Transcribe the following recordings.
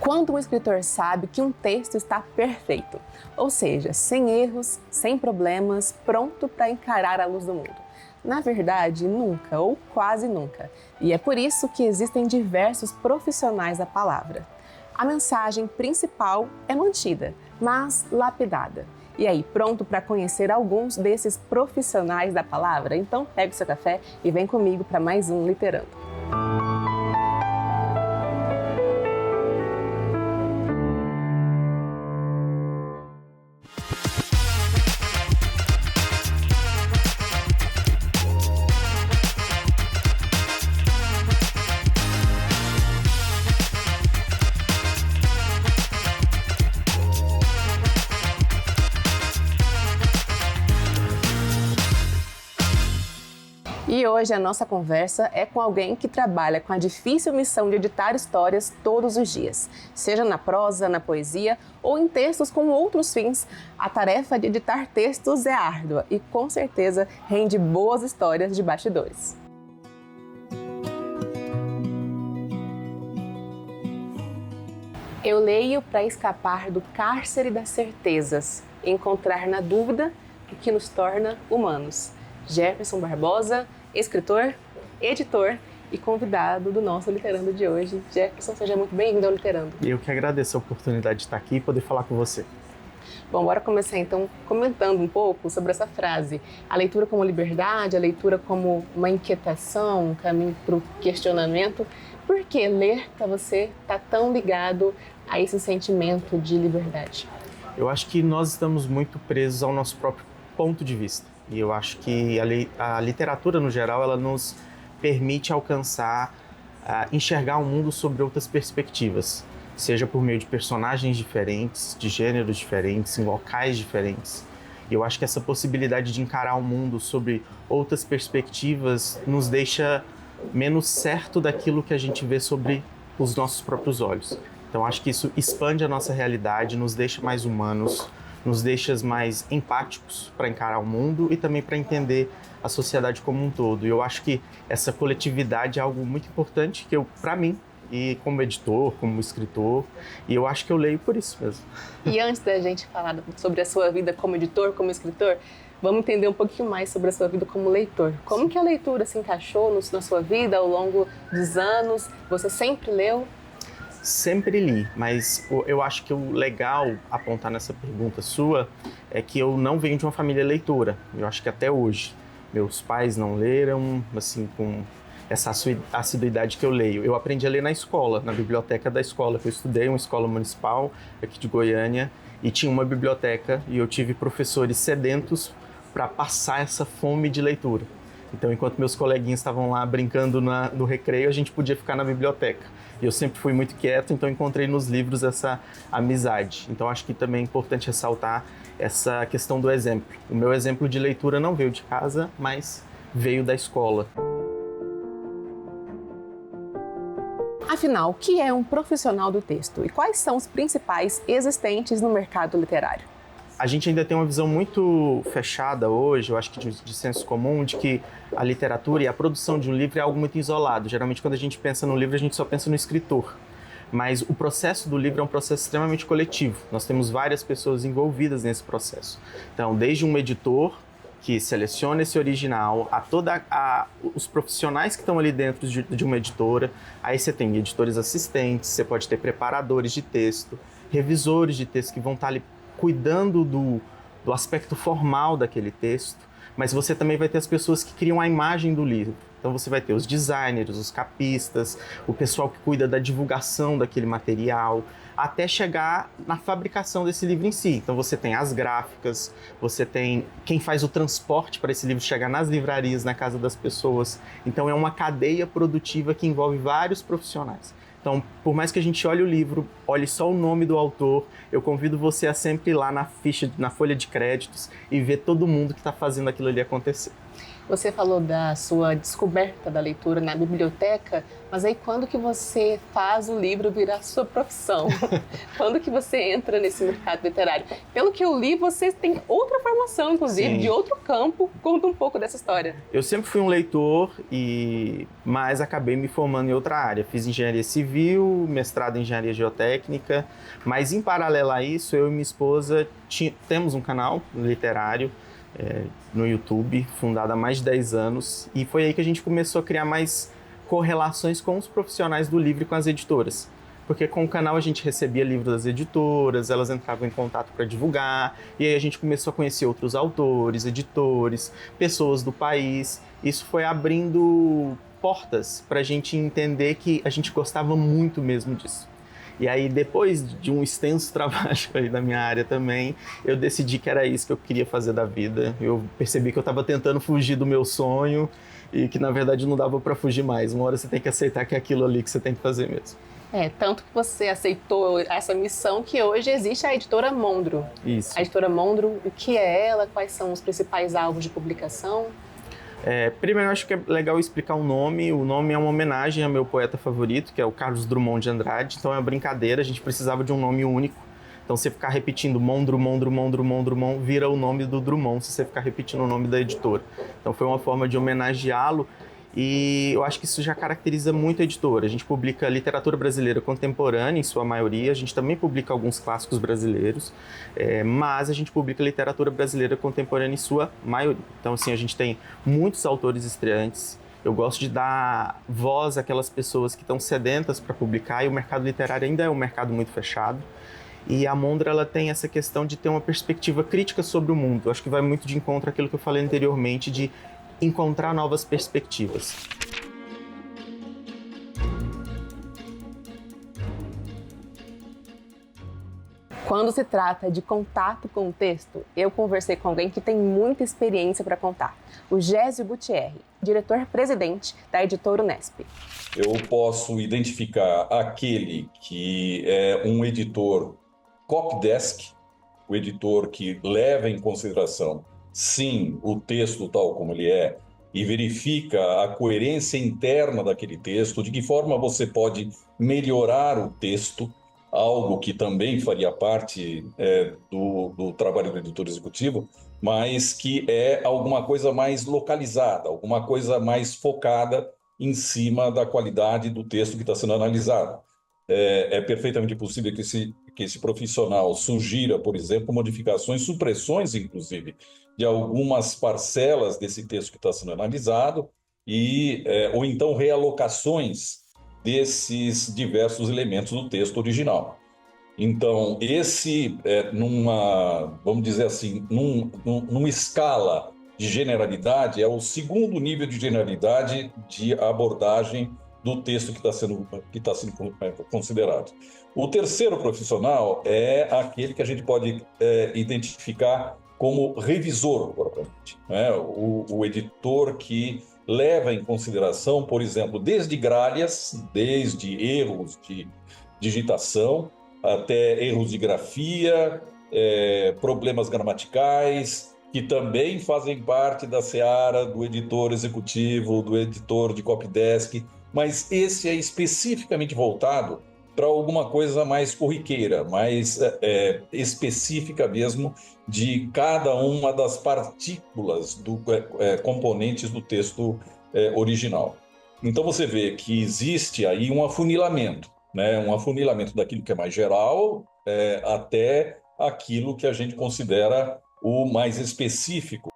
Quando um escritor sabe que um texto está perfeito, ou seja, sem erros, sem problemas, pronto para encarar a luz do mundo. Na verdade, nunca ou quase nunca. E é por isso que existem diversos profissionais da palavra. A mensagem principal é mantida, mas lapidada. E aí, pronto para conhecer alguns desses profissionais da palavra? Então, pega o seu café e vem comigo para mais um Literando. E hoje a nossa conversa é com alguém que trabalha com a difícil missão de editar histórias todos os dias. Seja na prosa, na poesia ou em textos com outros fins, a tarefa de editar textos é árdua e com certeza rende boas histórias de bastidores. Eu leio para escapar do cárcere das certezas, encontrar na dúvida o que nos torna humanos. Jefferson Barbosa, escritor, editor e convidado do nosso Literando de hoje. Jefferson, seja muito bem-vindo ao Literando. Eu que agradeço a oportunidade de estar aqui e poder falar com você. Bom, bora começar então comentando um pouco sobre essa frase. A leitura como liberdade, a leitura como uma inquietação, um caminho para o questionamento. Por que ler para você está tão ligado a esse sentimento de liberdade? Eu acho que nós estamos muito presos ao nosso próprio ponto de vista. E eu acho que a literatura, no geral, ela nos permite alcançar, enxergar o mundo sobre outras perspectivas, seja por meio de personagens diferentes, de gêneros diferentes, em locais diferentes. E eu acho que essa possibilidade de encarar o mundo sobre outras perspectivas nos deixa menos certo daquilo que a gente vê sobre os nossos próprios olhos. Então acho que isso expande a nossa realidade, nos deixa mais humanos, nos deixa mais empáticos para encarar o mundo e também para entender a sociedade como um todo. E eu acho que essa coletividade é algo muito importante que para mim, e como editor, como escritor, e eu acho que eu leio por isso mesmo. E antes da gente falar sobre a sua vida como editor, como escritor, vamos entender um pouquinho mais sobre a sua vida como leitor. Como que a leitura se encaixou na sua vida ao longo dos anos? Você sempre leu? Sempre li, mas eu acho que o legal apontar nessa pergunta sua é que eu não venho de uma família leitora. Eu acho que até hoje meus pais não leram, assim, com essa assiduidade que eu leio. Eu aprendi a ler na escola, na biblioteca da escola que eu estudei, uma escola municipal aqui de Goiânia, e tinha uma biblioteca e eu tive professores sedentos para passar essa fome de leitura. Então, enquanto meus coleguinhas estavam lá brincando no recreio, a gente podia ficar na biblioteca. E eu sempre fui muito quieto, então encontrei nos livros essa amizade. Então, acho que também é importante ressaltar essa questão do exemplo. O meu exemplo de leitura não veio de casa, mas veio da escola. Afinal, o que é um profissional do texto e quais são os principais existentes no mercado literário? A gente ainda tem uma visão muito fechada hoje, eu acho que de senso comum, de que a literatura e a produção de um livro é algo muito isolado. Geralmente, quando a gente pensa no livro, a gente só pensa no escritor. Mas o processo do livro é um processo extremamente coletivo. Nós temos várias pessoas envolvidas nesse processo. Então, desde um editor que seleciona esse original, os profissionais que estão ali dentro de uma editora. Aí você tem editores assistentes, você pode ter preparadores de texto, revisores de texto que vão estar ali cuidando do aspecto formal daquele texto, mas você também vai ter as pessoas que criam a imagem do livro. Então você vai ter os designers, os capistas, o pessoal que cuida da divulgação daquele material, até chegar na fabricação desse livro em si. Então você tem as gráficas, você tem quem faz o transporte para esse livro chegar nas livrarias, na casa das pessoas. Então é uma cadeia produtiva que envolve vários profissionais. Então, por mais que a gente olhe o livro, olhe só o nome do autor, eu convido você a sempre ir lá na folha de créditos e ver todo mundo que está fazendo aquilo ali acontecer. Você falou da sua descoberta da leitura na biblioteca, mas aí quando que você faz o livro virar sua profissão? Quando que você entra nesse mercado literário? Pelo que eu li, você tem outra formação, inclusive, Sim. de outro campo. Conta um pouco dessa história. Eu sempre fui um leitor, mas acabei me formando em outra área. Fiz engenharia civil, mestrado em engenharia geotécnica, mas em paralelo a isso, eu e minha esposa temos um canal literário no YouTube, fundado há mais de 10 anos, e foi aí que a gente começou a criar mais correlações com os profissionais do livro e com as editoras. Porque com o canal a gente recebia livros das editoras, elas entravam em contato para divulgar, e aí a gente começou a conhecer outros autores, editores, pessoas do país. Isso foi abrindo portas para a gente entender que a gente gostava muito mesmo disso. E aí, depois de um extenso trabalho aí na minha área também, eu decidi que era isso que eu queria fazer da vida. Eu percebi que eu estava tentando fugir do meu sonho e que, na verdade, não dava para fugir mais. Uma hora você tem que aceitar que é aquilo ali que você tem que fazer mesmo. Tanto que você aceitou essa missão que hoje existe a editora Mondro. Isso. A editora Mondro, o que é ela? Quais são os principais alvos de publicação? Primeiro, eu acho que é legal explicar o nome. O nome é uma homenagem ao meu poeta favorito, que é o Carlos Drummond de Andrade. Então é uma brincadeira, a gente precisava de um nome único. Então você ficar repetindo Mondro, Mondro, Mondro, Mondro, Mondro, vira o nome do Drummond se você ficar repetindo o nome da editora. Então foi uma forma de homenageá-lo. E eu acho que isso já caracteriza muito a editora. A gente publica literatura brasileira contemporânea, em sua maioria. A gente também publica alguns clássicos brasileiros, mas a gente publica literatura brasileira contemporânea em sua maioria. Então, assim, a gente tem muitos autores estreantes. Eu gosto de dar voz àquelas pessoas que estão sedentas para publicar, e o mercado literário ainda é um mercado muito fechado. E a Mondro, ela tem essa questão de ter uma perspectiva crítica sobre o mundo. Eu acho que vai muito de encontro àquilo que eu falei anteriormente, de encontrar novas perspectivas. Quando se trata de contato com o texto, eu conversei com alguém que tem muita experiência para contar. O Gésio Gutierre, diretor-presidente da editora Unesp. Eu posso identificar aquele que é um editor copydesk, o editor que leva em consideração, sim, o texto tal como ele é, e verifica a coerência interna daquele texto, de que forma você pode melhorar o texto, algo que também faria parte do trabalho do editor executivo, mas que é alguma coisa mais localizada, alguma coisa mais focada em cima da qualidade do texto que está sendo analisado. É perfeitamente possível que esse profissional sugira, por exemplo, modificações, supressões, inclusive, de algumas parcelas desse texto que está sendo analisado, ou então realocações desses diversos elementos do texto original. Então, vamos dizer assim, numa escala de generalidade, é o segundo nível de generalidade de abordagem do texto que está sendo considerado. O terceiro profissional é aquele que a gente pode identificar como revisor, propriamente, né? O editor que leva em consideração, por exemplo, desde gralhas, desde erros de digitação, até erros de grafia, problemas gramaticais, que também fazem parte da seara do editor executivo, do editor de copydesk, mas esse é especificamente voltado para alguma coisa mais corriqueira, mais específica mesmo de cada uma das partículas componentes do texto original. Então você vê que existe aí um afunilamento, né? Um afunilamento daquilo que é mais geral até aquilo que a gente considera o mais específico.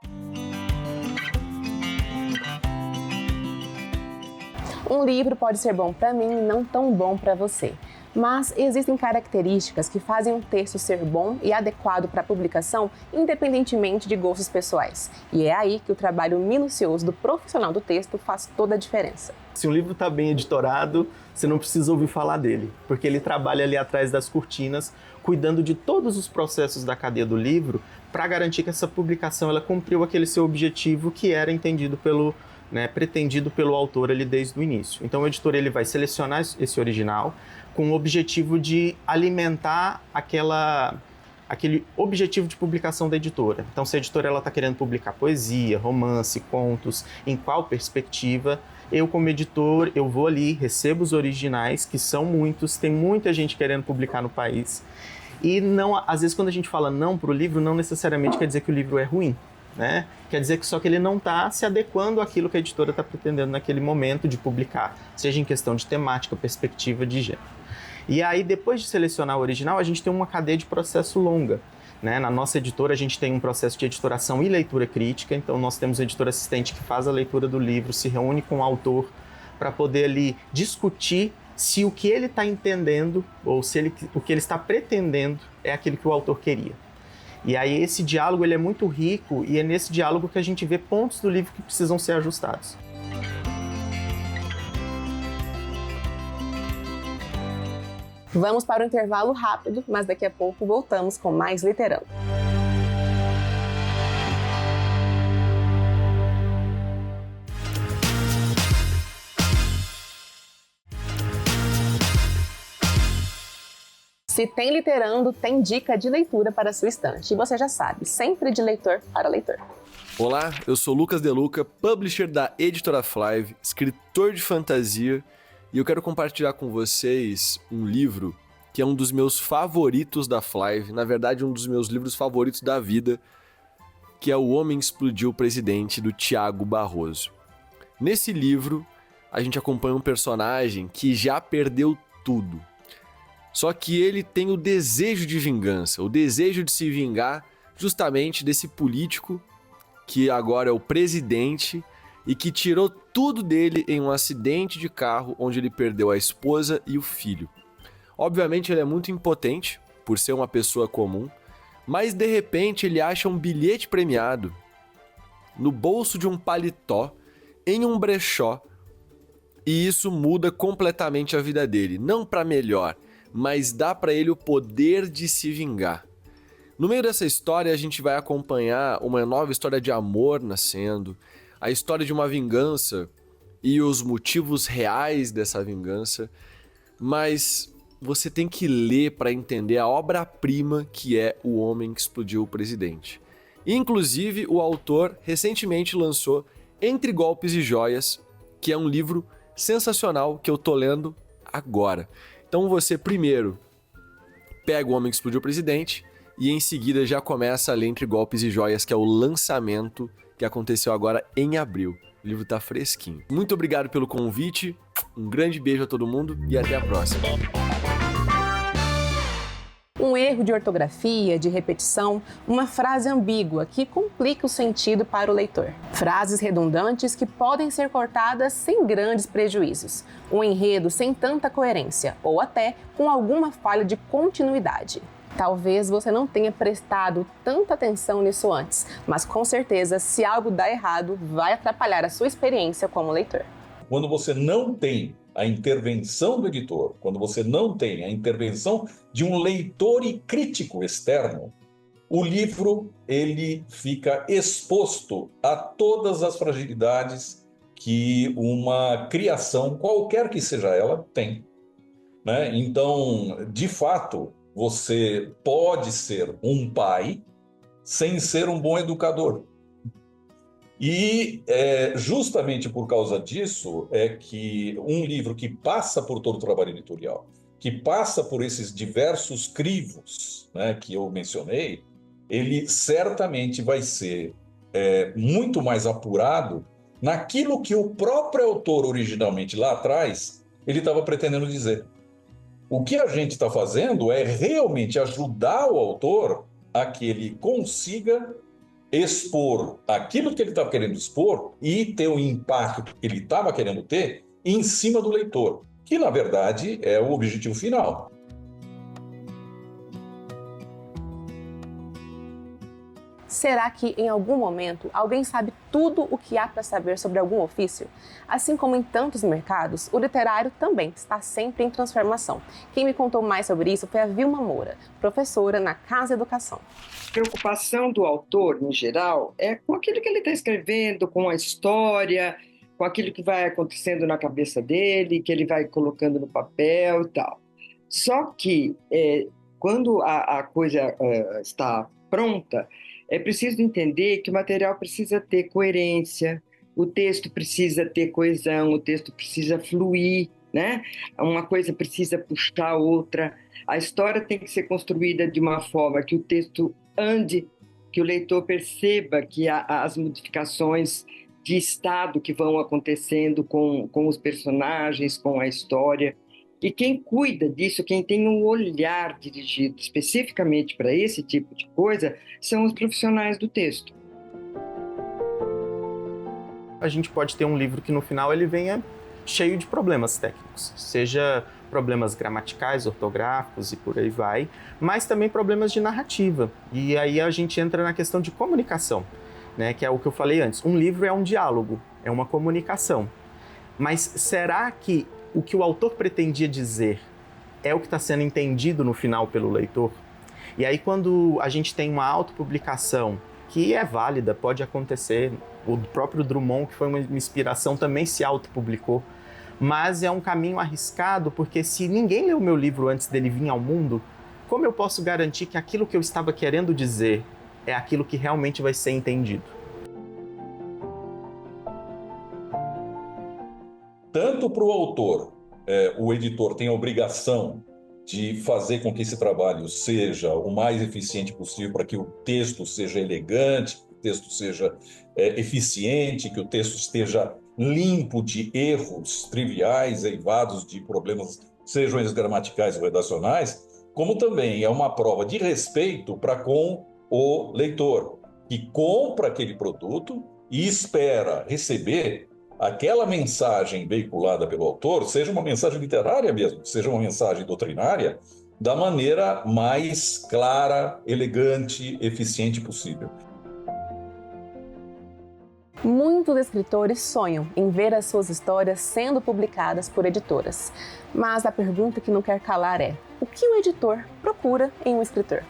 Um livro pode ser bom para mim e não tão bom para você. Mas existem características que fazem um texto ser bom e adequado para publicação, independentemente de gostos pessoais. E é aí que o trabalho minucioso do profissional do texto faz toda a diferença. Se um livro está bem editorado, você não precisa ouvir falar dele, porque ele trabalha ali atrás das cortinas, cuidando de todos os processos da cadeia do livro, para garantir que essa publicação ela cumpriu aquele seu objetivo que era entendido pretendido pelo autor ali desde o início. Então o editor ele vai selecionar esse original com o objetivo de alimentar aquele objetivo de publicação da editora. Então, se a editora está querendo publicar poesia, romance, contos, em qual perspectiva, eu como editor, eu vou ali, recebo os originais, que são muitos, tem muita gente querendo publicar no país. E não, às vezes quando a gente fala não para o livro, não necessariamente quer dizer que o livro é ruim, né? Quer dizer que só que ele não está se adequando àquilo que a editora está pretendendo naquele momento de publicar, seja em questão de temática, perspectiva, de gênero. E aí, depois de selecionar o original, a gente tem uma cadeia de processo longa, né? Na nossa editora, a gente tem um processo de editoração e leitura crítica, então nós temos um editor assistente que faz a leitura do livro, se reúne com o autor para poder ali discutir se o que ele está entendendo ou se o que ele está pretendendo é aquilo que o autor queria. E aí esse diálogo ele é muito rico e é nesse diálogo que a gente vê pontos do livro que precisam ser ajustados. Vamos para o intervalo rápido, mas daqui a pouco voltamos com mais Literando. Se tem Literando, tem dica de leitura para sua estante. E você já sabe, sempre de leitor para leitor. Olá, eu sou Lucas Deluca, publisher da Editora Flive, escritor de fantasia, e eu quero compartilhar com vocês um livro que é um dos meus favoritos da Flive, na verdade um dos meus livros favoritos da vida, que é O Homem Explodiu o Presidente, do Tiago Barroso. Nesse livro, a gente acompanha um personagem que já perdeu tudo. Só que ele tem o desejo de vingança, o desejo de se vingar justamente desse político que agora é o presidente e que tirou tudo dele em um acidente de carro onde ele perdeu a esposa e o filho. Obviamente ele é muito impotente por ser uma pessoa comum, mas de repente ele acha um bilhete premiado no bolso de um paletó em um brechó e isso muda completamente a vida dele, não para melhor, mas dá para ele o poder de se vingar. No meio dessa história a gente vai acompanhar uma nova história de amor nascendo, a história de uma vingança e os motivos reais dessa vingança, mas você tem que ler para entender a obra-prima que é O Homem que Explodiu o Presidente. Inclusive, o autor recentemente lançou Entre Golpes e Joias, que é um livro sensacional que eu tô lendo agora. Então você primeiro pega O Homem que Explodiu o Presidente e em seguida já começa a ler Entre Golpes e Joias, que é o lançamento que aconteceu agora em abril. O livro tá fresquinho. Muito obrigado pelo convite, um grande beijo a todo mundo e até a próxima. Um erro de ortografia, de repetição, uma frase ambígua que complica o sentido para o leitor. Frases redundantes que podem ser cortadas sem grandes prejuízos. Um enredo sem tanta coerência ou até com alguma falha de continuidade. Talvez você não tenha prestado tanta atenção nisso antes, mas com certeza, se algo dá errado, vai atrapalhar a sua experiência como leitor. Quando você não tem a intervenção do editor, quando você não tem a intervenção de um leitor e crítico externo, o livro ele fica exposto a todas as fragilidades que uma criação, qualquer que seja ela, tem, né? Então, de fato, você pode ser um pai sem ser um bom educador. E justamente por causa disso é que um livro que passa por todo o trabalho editorial, que passa por esses diversos crivos, né, que eu mencionei, ele certamente vai ser muito mais apurado naquilo que o próprio autor originalmente lá atrás ele estava pretendendo dizer. O que a gente está fazendo é realmente ajudar o autor a que ele consiga expor aquilo que ele estava querendo expor e ter o impacto que ele estava querendo ter em cima do leitor, que na verdade é o objetivo final. Será que em algum momento alguém sabe tudo o que há para saber sobre algum ofício? Assim como em tantos mercados, o literário também está sempre em transformação. Quem me contou mais sobre isso foi a Vilma Moura, professora na Casa Educação. A preocupação do autor, em geral, é com aquilo que ele está escrevendo, com a história, com aquilo que vai acontecendo na cabeça dele, que ele vai colocando no papel e tal. Só que quando a coisa está pronta, é preciso entender que o material precisa ter coerência, o texto precisa ter coesão, o texto precisa fluir, né? Uma coisa precisa puxar a outra. A história tem que ser construída de uma forma que o texto ande, que o leitor perceba que as modificações de estado que vão acontecendo com os personagens, com a história. E quem cuida disso, quem tem um olhar dirigido especificamente para esse tipo de coisa, são os profissionais do texto. A gente pode ter um livro que no final ele venha cheio de problemas técnicos, seja problemas gramaticais, ortográficos e por aí vai, mas também problemas de narrativa. E aí a gente entra na questão de comunicação, né, que é o que eu falei antes. Um livro é um diálogo, é uma comunicação. Mas será que o que o autor pretendia dizer é o que está sendo entendido no final pelo leitor? E aí quando a gente tem uma autopublicação que é válida, pode acontecer, o próprio Drummond, que foi uma inspiração, também se autopublicou, mas é um caminho arriscado, porque se ninguém leu o meu livro antes dele vir ao mundo, como eu posso garantir que aquilo que eu estava querendo dizer é aquilo que realmente vai ser entendido? Tanto para o autor, o editor tem a obrigação de fazer com que esse trabalho seja o mais eficiente possível para que o texto seja elegante, que o texto seja eficiente, que o texto esteja limpo de erros triviais, eivados de problemas, sejam eles gramaticais ou redacionais, como também é uma prova de respeito para com o leitor, que compra aquele produto e espera receber aquela mensagem veiculada pelo autor, seja uma mensagem literária mesmo, seja uma mensagem doutrinária, da maneira mais clara, elegante, eficiente possível. Muitos escritores sonham em ver as suas histórias sendo publicadas por editoras. Mas a pergunta que não quer calar é: o que um editor procura em um escritor?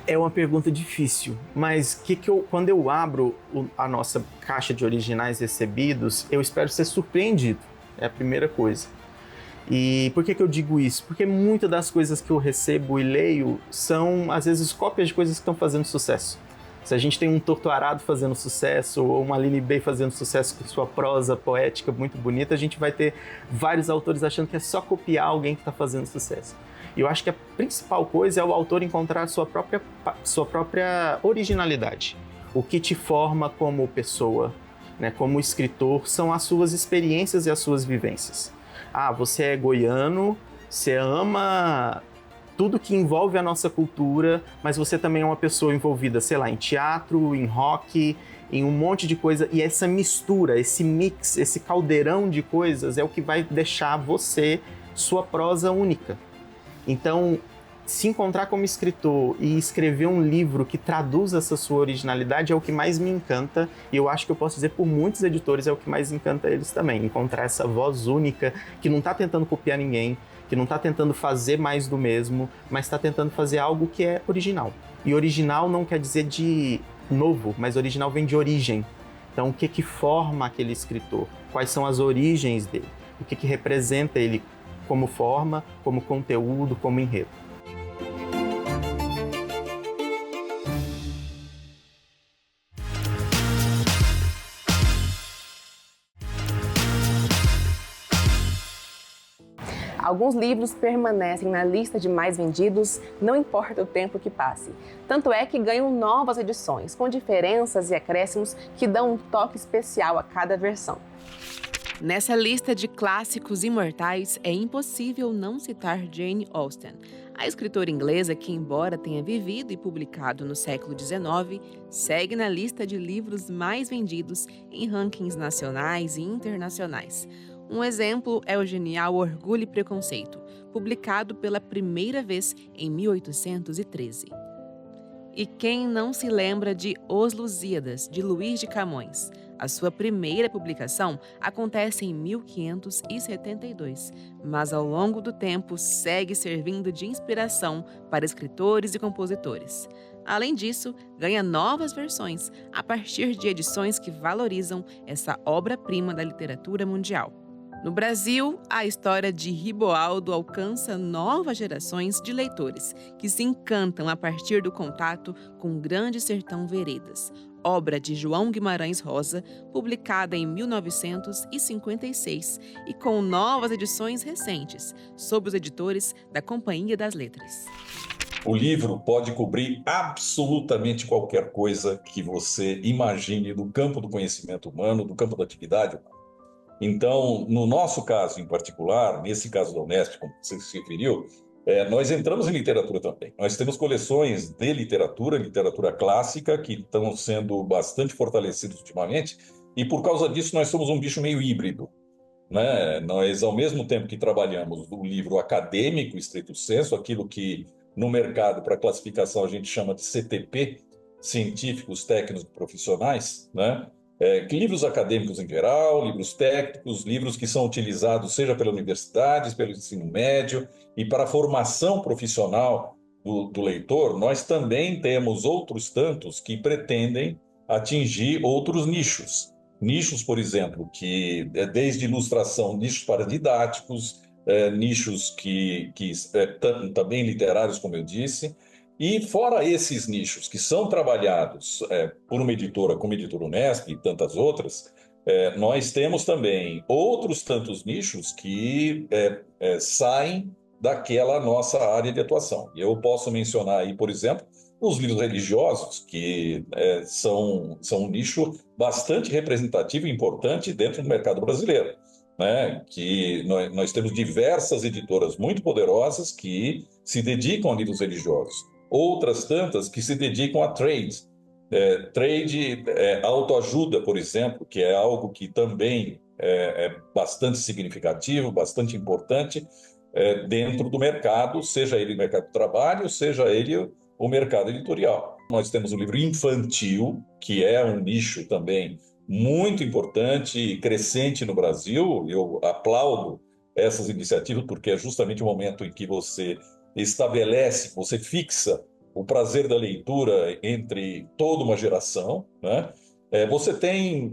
É uma pergunta difícil, mas quando eu abro a nossa caixa de originais recebidos, eu espero ser surpreendido, é a primeira coisa. E por que eu digo isso? Porque muitas das coisas que eu recebo e leio são, às vezes, cópias de coisas que estão fazendo sucesso. Se a gente tem um Torto Arado fazendo sucesso, ou uma Aline Bay fazendo sucesso com sua prosa poética muito bonita, a gente vai ter vários autores achando que é só copiar alguém que está fazendo sucesso. E eu acho que a principal coisa é o autor encontrar a sua própria originalidade. O que te forma como pessoa, né, como escritor, são as suas experiências e as suas vivências. Ah, você é goiano, você ama tudo que envolve a nossa cultura, mas você também é uma pessoa envolvida, sei lá, em teatro, em rock, em um monte de coisa. E essa mistura, esse mix, esse caldeirão de coisas é o que vai deixar você sua prosa única. Então, se encontrar como escritor e escrever um livro que traduz essa sua originalidade é o que mais me encanta, e eu acho que eu posso dizer por muitos editores é o que mais encanta eles também, encontrar essa voz única que não está tentando copiar ninguém, que não está tentando fazer mais do mesmo, mas está tentando fazer algo que é original. E original não quer dizer de novo, mas original vem de origem. Então, o que forma aquele escritor? Quais são as origens dele? O que representa ele como forma, como conteúdo, como enredo. Alguns livros permanecem na lista de mais vendidos, não importa o tempo que passe. Tanto é que ganham novas edições, com diferenças e acréscimos que dão um toque especial a cada versão. Nessa lista de clássicos imortais, é impossível não citar Jane Austen, a escritora inglesa que, embora tenha vivido e publicado no século XIX, segue na lista de livros mais vendidos em rankings nacionais e internacionais. Um exemplo é o genial Orgulho e Preconceito, publicado pela primeira vez em 1813. E quem não se lembra de Os Lusíadas, de Luís de Camões? A sua primeira publicação acontece em 1572, mas ao longo do tempo segue servindo de inspiração para escritores e compositores. Além disso, ganha novas versões a partir de edições que valorizam essa obra-prima da literatura mundial. No Brasil, a história de Riboaldo alcança novas gerações de leitores que se encantam a partir do contato com o Grande Sertão Veredas, obra de João Guimarães Rosa, publicada em 1956 e com novas edições recentes, sob os editores da Companhia das Letras. O livro pode cobrir absolutamente qualquer coisa que você imagine do campo do conhecimento humano, do campo da atividade humana. Então, no nosso caso em particular, nesse caso da Unesp, como você se referiu, nós entramos em literatura também. Nós temos coleções de literatura clássica, que estão sendo bastante fortalecidas ultimamente, e por causa disso nós somos um bicho meio híbrido, né? Nós, ao mesmo tempo que trabalhamos o livro acadêmico, estrito sensu, aquilo que no mercado, para classificação, a gente chama de CTP, científicos, técnicos, profissionais, né? Livros acadêmicos em geral, livros técnicos, livros que são utilizados seja pelas universidades, pelo ensino médio e para a formação profissional do leitor. Nós também temos outros tantos que pretendem atingir outros nichos. Nichos, por exemplo, que desde ilustração, nichos para didáticos, nichos que também literários, como eu disse. E fora esses nichos que são trabalhados por uma editora como a Editora Unesp e tantas outras, nós temos também outros tantos nichos que saem daquela nossa área de atuação. E eu posso mencionar aí, por exemplo, os livros religiosos, que são um nicho bastante representativo e importante dentro do mercado brasileiro, né? Que nós temos diversas editoras muito poderosas que se dedicam a livros religiosos. Outras tantas que se dedicam a trade. Autoajuda, por exemplo, que é algo que também é bastante significativo, bastante importante dentro do mercado, seja ele o mercado de trabalho, seja ele o mercado editorial. Nós temos o livro infantil, que é um nicho também muito importante e crescente no Brasil. Eu aplaudo essas iniciativas porque é justamente o momento em que você estabelece, você fixa o prazer da leitura entre toda uma geração, né? Você tem,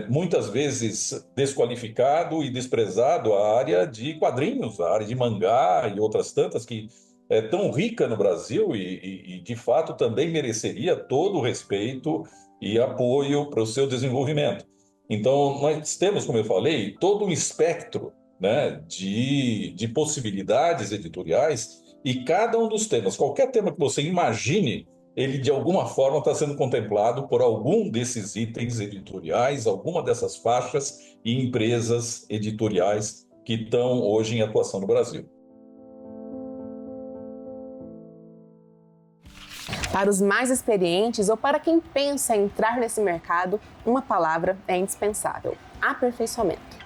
muitas vezes, desqualificado e desprezado a área de quadrinhos, a área de mangá e outras tantas que é tão rica no Brasil e, de fato, também mereceria todo o respeito e apoio para o seu desenvolvimento. Então, nós temos, como eu falei, todo um espectro, né, de possibilidades editoriais. E cada um dos temas, qualquer tema que você imagine, ele de alguma forma está sendo contemplado por algum desses itens editoriais, alguma dessas faixas e empresas editoriais que estão hoje em atuação no Brasil. Para os mais experientes ou para quem pensa em entrar nesse mercado, uma palavra é indispensável: aperfeiçoamento.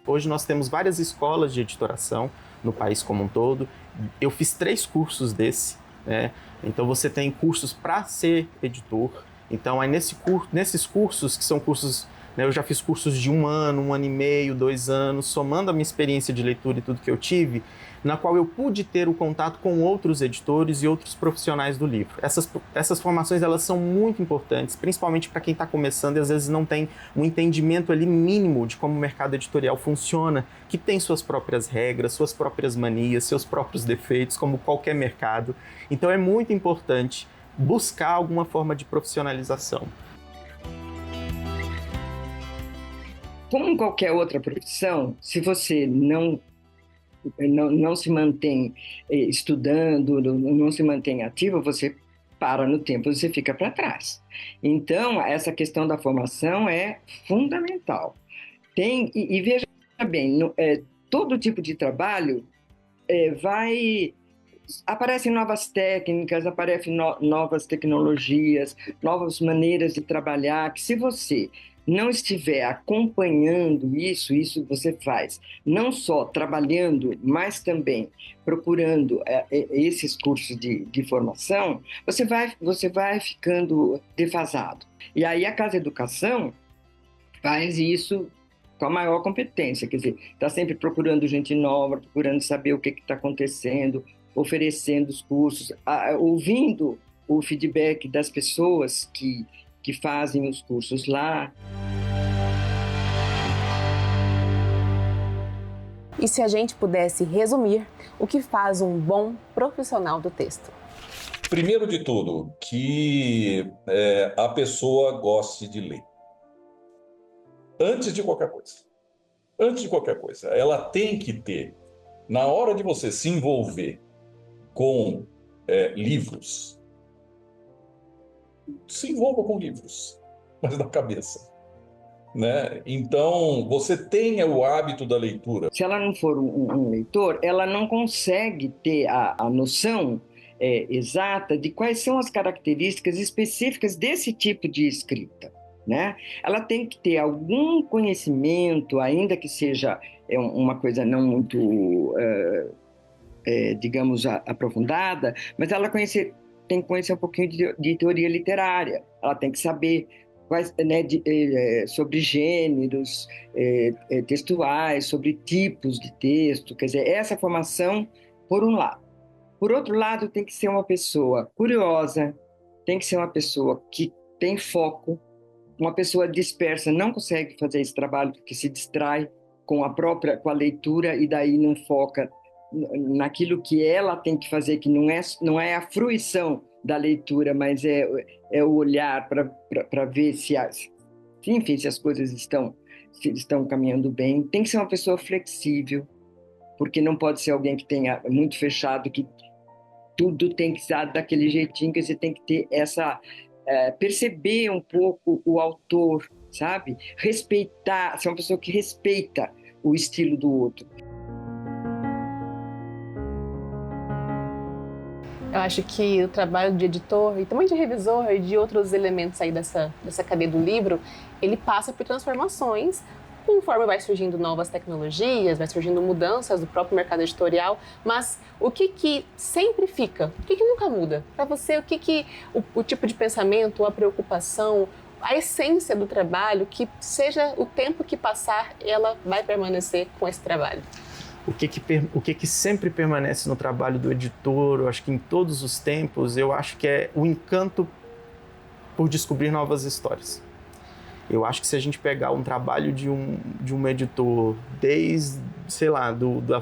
Hoje nós temos várias escolas de editoração no país como um todo. Eu fiz 3 cursos desse, né? Então você tem cursos para ser editor. Então nesses cursos, que são cursos, né, eu já fiz cursos de 1 ano, 1 ano e meio, 2 anos, somando a minha experiência de leitura e tudo que eu tive, na qual eu pude ter o contato com outros editores e outros profissionais do livro. Essas formações, elas são muito importantes, principalmente para quem está começando e às vezes não tem um entendimento ali mínimo de como o mercado editorial funciona, que tem suas próprias regras, suas próprias manias, seus próprios defeitos, como qualquer mercado. Então é muito importante buscar alguma forma de profissionalização. Como em qualquer outra profissão, se você não se mantém estudando, não se mantém ativo, você para no tempo, você fica para trás. Então, essa questão da formação é fundamental. E veja bem, todo tipo de trabalho aparecem novas técnicas, aparecem novas tecnologias, novas maneiras de trabalhar, que se você não estiver acompanhando isso você faz, não só trabalhando, mas também procurando esses cursos de formação, você vai ficando defasado. E aí a Casa Educação faz isso com a maior competência, quer dizer, está sempre procurando gente nova, procurando saber o que está acontecendo, oferecendo os cursos, ouvindo o feedback das pessoas que fazem os cursos lá. E se a gente pudesse resumir o que faz um bom profissional do texto? Primeiro de tudo, que a pessoa goste de ler. Antes de qualquer coisa. Antes de qualquer coisa. Ela tem que ter, na hora de você se envolver com livros, se envolva com livros, mas na cabeça. Né? Então, você tenha o hábito da leitura. Se ela não for um leitor, ela não consegue ter a noção exata de quais são as características específicas desse tipo de escrita, né? Ela tem que ter algum conhecimento, ainda que seja uma coisa não muito, digamos, aprofundada, mas ela tem que conhecer um pouquinho de teoria literária, ela tem que saber sobre gêneros textuais, sobre tipos de texto, quer dizer, essa formação por um lado. Por outro lado, tem que ser uma pessoa curiosa, tem que ser uma pessoa que tem foco. Uma pessoa dispersa não consegue fazer esse trabalho porque se distrai com a leitura e daí não foca naquilo que ela tem que fazer, que não é a fruição da leitura, mas é o olhar para ver se as coisas estão caminhando bem. Tem que ser uma pessoa flexível, porque não pode ser alguém que tenha muito fechado, que tudo tem que ser daquele jeitinho, que você tem que ter perceber um pouco o autor, sabe? Respeitar, ser uma pessoa que respeita o estilo do outro. Eu acho que o trabalho de editor e também de revisor e de outros elementos aí dessa cadeia do livro, ele passa por transformações conforme vai surgindo novas tecnologias, vai surgindo mudanças do próprio mercado editorial, mas o que sempre fica? O que nunca muda? Para você, o tipo de pensamento, a preocupação, a essência do trabalho, que seja o tempo que passar, ela vai permanecer com esse trabalho? O que sempre permanece no trabalho do editor, eu acho que em todos os tempos, eu acho que é o encanto por descobrir novas histórias. Eu acho que se a gente pegar um trabalho de um editor desde, sei lá,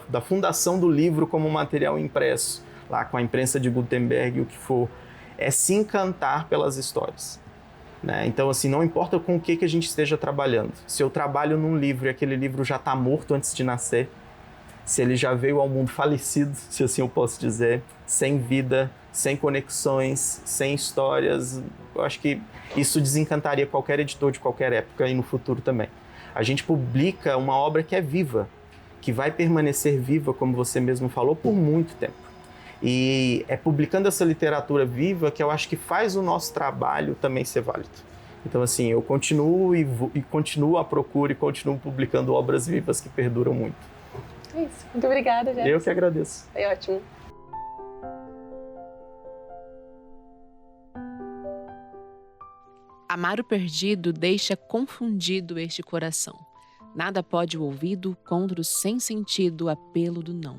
da fundação do livro como material impresso, lá com a imprensa de Gutenberg e o que for, é se encantar pelas histórias. Né? Então, assim, não importa com o que a gente esteja trabalhando. Se eu trabalho num livro e aquele livro já está morto antes de nascer, se ele já veio ao mundo falecido, se assim eu posso dizer, sem vida, sem conexões, sem histórias, eu acho que isso desencantaria qualquer editor de qualquer época e no futuro também. A gente publica uma obra que é viva, que vai permanecer viva, como você mesmo falou, por muito tempo. E é publicando essa literatura viva que eu acho que faz o nosso trabalho também ser válido. Então, assim, eu continuo e continuo à procura e continuo publicando obras vivas que perduram muito. É isso. Muito obrigada, Jefferson. Eu que agradeço. Foi ótimo. Amar o perdido deixa confundido este coração. Nada pode o ouvido contra o sem sentido apelo do não.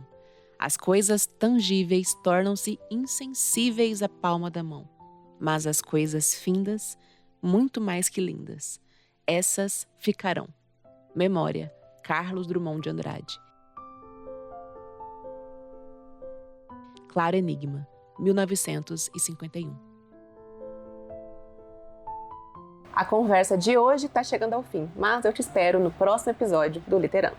As coisas tangíveis tornam-se insensíveis à palma da mão. Mas as coisas findas, muito mais que lindas, essas ficarão. Memória, Carlos Drummond de Andrade. Claro Enigma, 1951. A conversa de hoje está chegando ao fim, mas eu te espero no próximo episódio do Literando.